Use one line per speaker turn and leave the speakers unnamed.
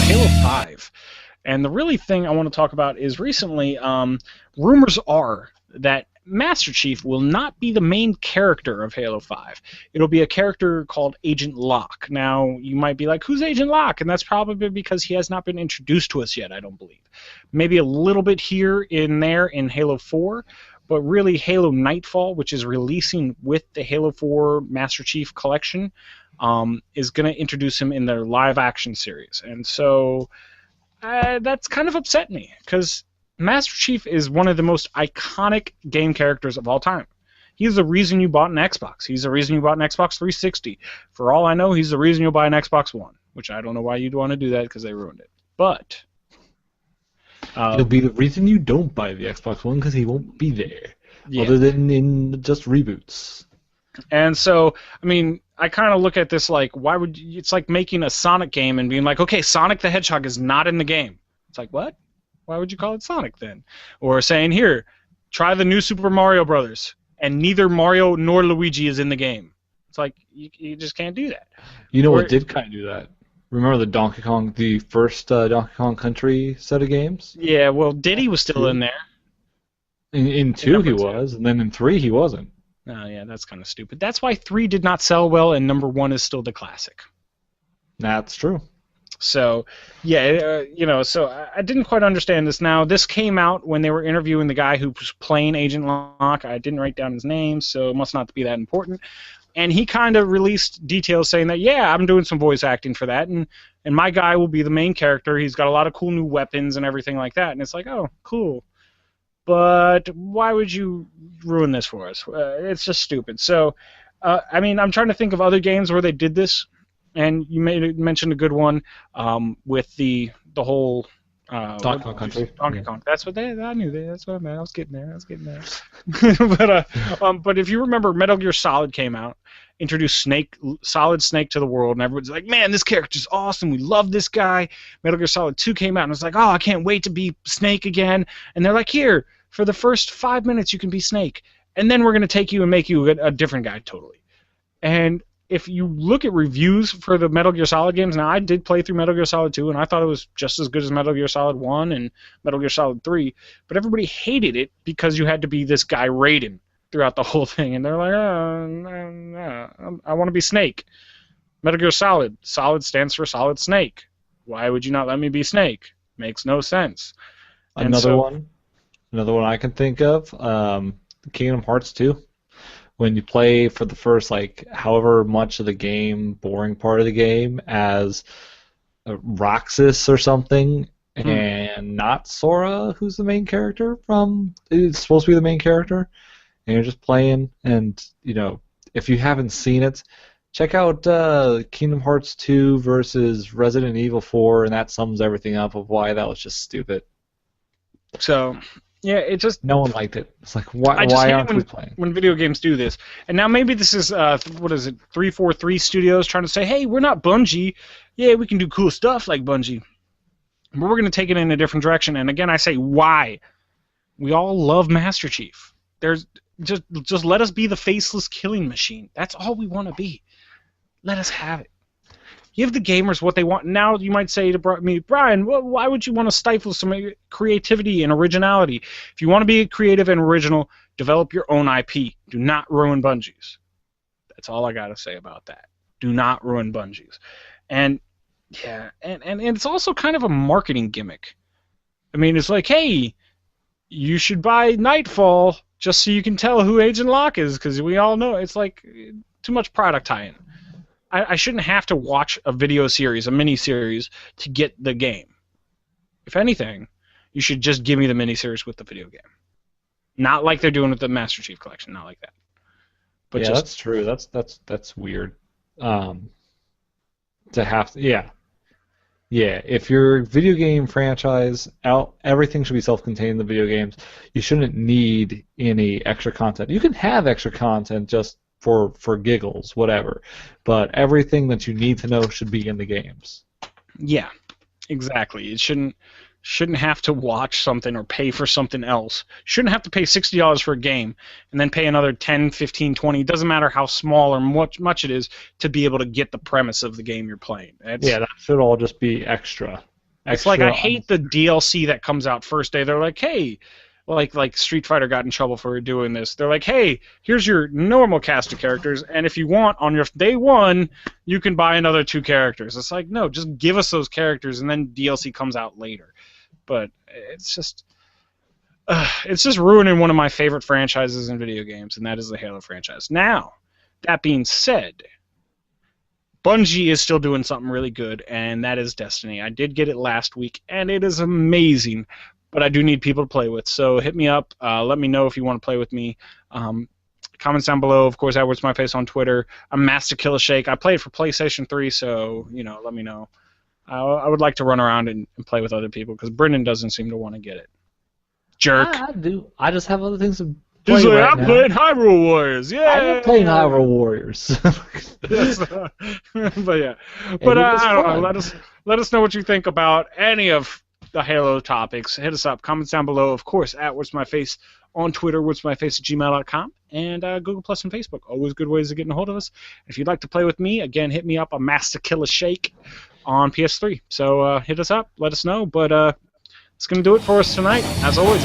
Halo 5. And the really thing I want to talk about is recently, rumors are that Master Chief will not be the main character of Halo 5. It'll be a character called Agent Locke. Now, you might be like, who's Agent Locke? And that's probably because he has not been introduced to us yet, I don't believe. Maybe a little bit here and there in Halo 4, but really Halo Nightfall, which is releasing with the Halo 4 Master Chief collection, is going to introduce him in their live-action series. And so that's kind of upset me, because Master Chief is one of the most iconic game characters of all time. He's the reason you bought an Xbox. He's the reason you bought an Xbox 360. For all I know, he's the reason you'll buy an Xbox One, which I don't know why you'd want to do that, because they ruined it. But
he'll be the reason you don't buy the Xbox One, because he won't be there,
yeah.
Other than in just reboots.
And so, I mean, I kind of look at this like, why would you, it's like making a Sonic game and being like, okay, Sonic the Hedgehog is not in the game. It's like, what? Why would you call it Sonic then? Or saying, here, try the new Super Mario Brothers, and neither Mario nor Luigi is in the game. It's like, you just can't do that.
You know what did kind of do that? Remember the first Donkey Kong Country set of games?
Yeah, well, Diddy was still in there.
In 2 he was, and then in 3 he wasn't.
Oh, yeah, that's kind of stupid. That's why 3 did not sell well, and number 1 is still the classic.
That's true.
So, yeah, so I didn't quite understand this. Now, this came out when they were interviewing the guy who was playing Agent Locke. I didn't write down his name, so it must not be that important. And he kind of released details saying that, yeah, I'm doing some voice acting for that, and my guy will be the main character. He's got a lot of cool new weapons and everything like that. And it's like, oh, cool. But why would you ruin this for us? It's just stupid. So, I mean, I'm trying to think of other games where they did this. And you mentioned a good one with the whole
Donkey Kong Country.
Donkey Kong. That's what I knew. That's what I meant. I was getting there. But if you remember, Metal Gear Solid came out, introduced Solid Snake to the world, and everyone's like, "Man, this character's awesome. We love this guy." Metal Gear Solid 2 came out, and it's like, "Oh, I can't wait to be Snake again." And they're like, "Here, for the first 5 minutes, you can be Snake, and then we're gonna take you and make you a different guy totally." And if you look at reviews for the Metal Gear Solid games, now I did play through Metal Gear Solid 2, and I thought it was just as good as Metal Gear Solid 1 and Metal Gear Solid 3, but everybody hated it because you had to be this guy Raiden throughout the whole thing, and they're like, no, I want to be Snake. Metal Gear Solid. Solid stands for Solid Snake. Why would you not let me be Snake? Makes no sense.
Another one I can think of, Kingdom Hearts 2. When you play for the first, like, however much of the game, boring part of the game, as Roxas or something, and not Sora, who's the main character it's supposed to be the main character, and you're just playing, and, if you haven't seen it, check out Kingdom Hearts 2 versus Resident Evil 4, and that sums everything up of why that was just stupid.
So, yeah, it just...
No one liked it. It's like, why aren't we playing?
When video games do this. And now maybe this is, 343 Studios trying to say, hey, we're not Bungie. Yeah, we can do cool stuff like Bungie. But we're going to take it in a different direction. And again, I say, why? We all love Master Chief. There's just let us be the faceless killing machine. That's all we want to be. Let us have it. Give the gamers what they want. Now you might say to me, Brian, why would you want to stifle some creativity and originality? If you want to be creative and original, develop your own IP. Do not ruin Bungie's. That's all I got to say about that. Do not ruin Bungie's. And yeah, and it's also kind of a marketing gimmick. I mean, it's like, hey, you should buy Nightfall just so you can tell who Agent Locke is, because we all know. It's like too much product tie-in. I shouldn't have to watch a video series, a mini-series, to get the game. If anything, you should just give me the mini-series with the video game. Not like they're doing with the Master Chief Collection, not like that. But
yeah, that's true. That's weird. To have to, yeah. If your video game franchise everything should be self-contained in the video games. You shouldn't need any extra content. You can have extra content just for giggles, whatever. But everything that you need to know should be in the games.
Yeah, exactly. It shouldn't have to watch something or pay for something else. Shouldn't have to pay $60 for a game and then pay another 10, 15, 20. It doesn't matter how small or much it is to be able to get the premise of the game you're playing.
Yeah, that should all just be extra.
It's like I
extra.
hate the DLC that comes out first day. They're like, hey, like Street Fighter got in trouble for doing this. They're like, hey, here's your normal cast of characters, and if you want, on your day one, you can buy another 2 characters. It's like, no, just give us those characters, and then DLC comes out later. But it's just ruining one of my favorite franchises in video games, and that is the Halo franchise. Now, that being said, Bungie is still doing something really good, and that is Destiny. I did get it last week, and it is amazing, but I do need people to play with. So hit me up. Let me know if you want to play with me. Comments down below. Of course, Edwards My Face on Twitter. I'm Master Killer Shake. I played for PlayStation 3, so let me know. I would like to run around and play with other people because Brendan doesn't seem to want to get it. Jerk.
I do. I just have other things to play
He's like,
right
I'm
now.
playing Hyrule Warriors. Yeah.
I'm playing Hyrule Warriors.
Yes, but yeah.
It
But
was
I don't know.
fun.
Let us know what you think about any of the Halo topics. Hit us up. Comments down below. Of course, at What's My Face on Twitter, whatsmyface@gmail.com, and Google Plus and Facebook. Always good ways of getting a hold of us. If you'd like to play with me, again, hit me up. I'm Master Killer Shake on PS3. So hit us up. Let us know. But it's going to do it for us tonight. As always,